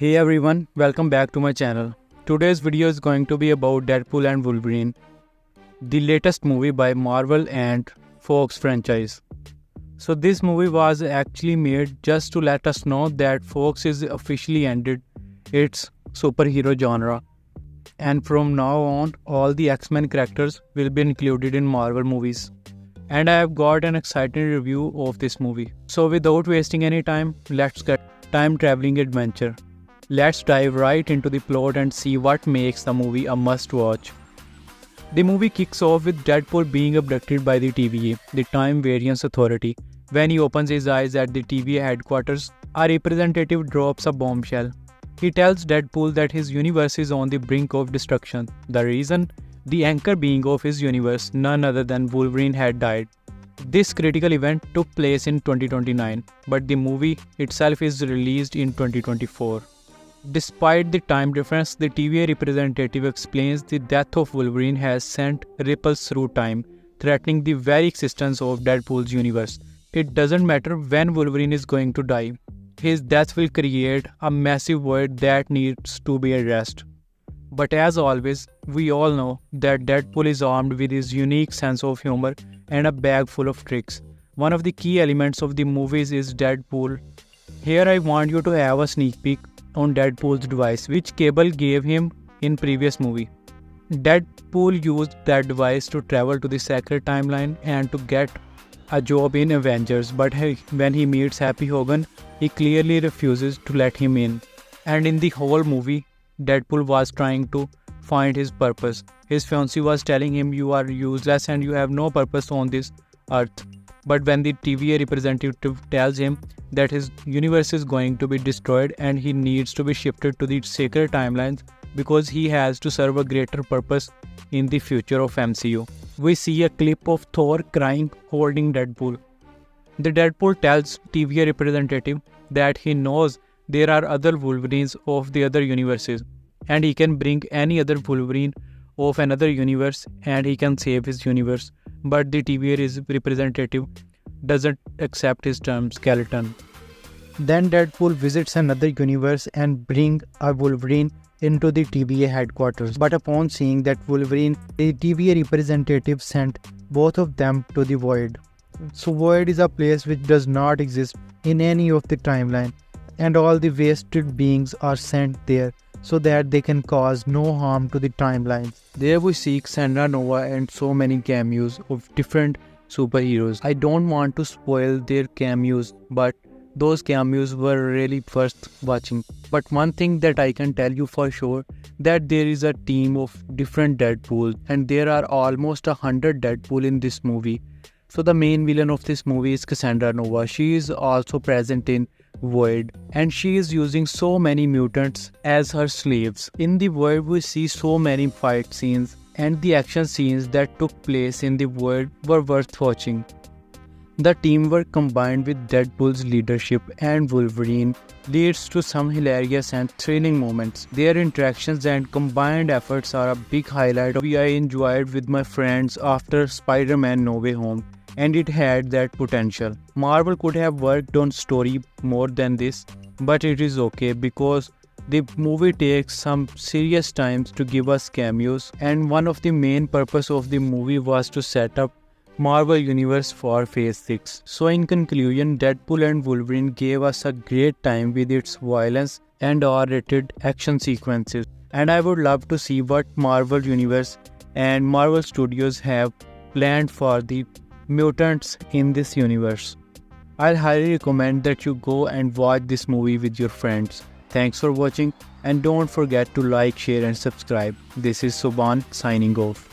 Hey everyone, welcome back to my channel. Today's video is going to be about Deadpool and Wolverine, the latest movie by Marvel and Fox franchise. So this movie was actually made just to let us know that Fox is officially ended its superhero genre. And from now on, all the X-Men characters will be included in Marvel movies. And I have got an exciting review of this movie. So without wasting any time, let's get time traveling adventure. Let's dive right into the plot and see what makes the movie a must-watch. The movie kicks off with Deadpool being abducted by the TVA, the Time Variance Authority. When he opens his eyes at the TVA headquarters, a representative drops a bombshell. He tells Deadpool that his universe is on the brink of destruction. The reason? The anchor being of his universe, none other than Wolverine, had died. This critical event took place in 2029, but the movie itself is released in 2024. Despite the time difference, the TVA representative explains the death of Wolverine has sent ripples through time, threatening the very existence of Deadpool's universe. It doesn't matter when Wolverine is going to die. His death will create a massive void that needs to be addressed. But as always, we all know that Deadpool is armed with his unique sense of humor and a bag full of tricks. One of the key elements of the movies is Deadpool. Here I want you to have a sneak peek on Deadpool's device, which Cable gave him in previous movie. Deadpool used that device to travel to the sacred timeline and to get a job in Avengers, but when he meets Happy Hogan, he clearly refuses to let him in. And in the whole movie, Deadpool was trying to find his purpose. His fiancée was telling him, "You are useless and you have no purpose on this earth." But when the TVA representative tells him that his universe is going to be destroyed and he needs to be shifted to the sacred timelines because he has to serve a greater purpose in the future of MCU. We see a clip of Thor crying holding Deadpool. The Deadpool tells TVA representative that he knows there are other Wolverines of the other universes and he can bring any other Wolverine of another universe and he can save his universe. But the TVA representative doesn't accept his term, Skeleton. Then Deadpool visits another universe and brings a Wolverine into the TVA headquarters. But upon seeing that Wolverine, the TVA representative sent both of them to the Void. So Void is a place which does not exist in any of the timeline, and all the wasted beings are sent there so that they can cause no harm to the timelines. There we see Cassandra Nova and so many cameos of different superheroes. I don't want to spoil their cameos, but those cameos were really worth watching. But one thing that I can tell you for sure, that there is a team of different Deadpools and there are almost 100 Deadpool in this movie. So the main villain of this movie is Cassandra Nova. She is also present in Void and she is using so many mutants as her slaves. In the Void we see so many fight scenes and the action scenes that took place in the Void were worth watching. The teamwork combined with Deadpool's leadership and Wolverine leads to some hilarious and thrilling moments. Their interactions and combined efforts are a big highlight of what I enjoyed with my friends after Spider-Man No Way Home, and it had that potential. Marvel could have worked on story more than this, but it is okay because the movie takes some serious times to give us cameos, and one of the main purpose of the movie was to set up Marvel Universe for Phase 6. So in conclusion, Deadpool and Wolverine gave us a great time with its violence and R-rated action sequences. And I would love to see what Marvel Universe and Marvel Studios have planned for the mutants in this universe. I'll highly recommend that you go and watch this movie with your friends. Thanks for watching and don't forget to like, share and subscribe. This is Soban signing off.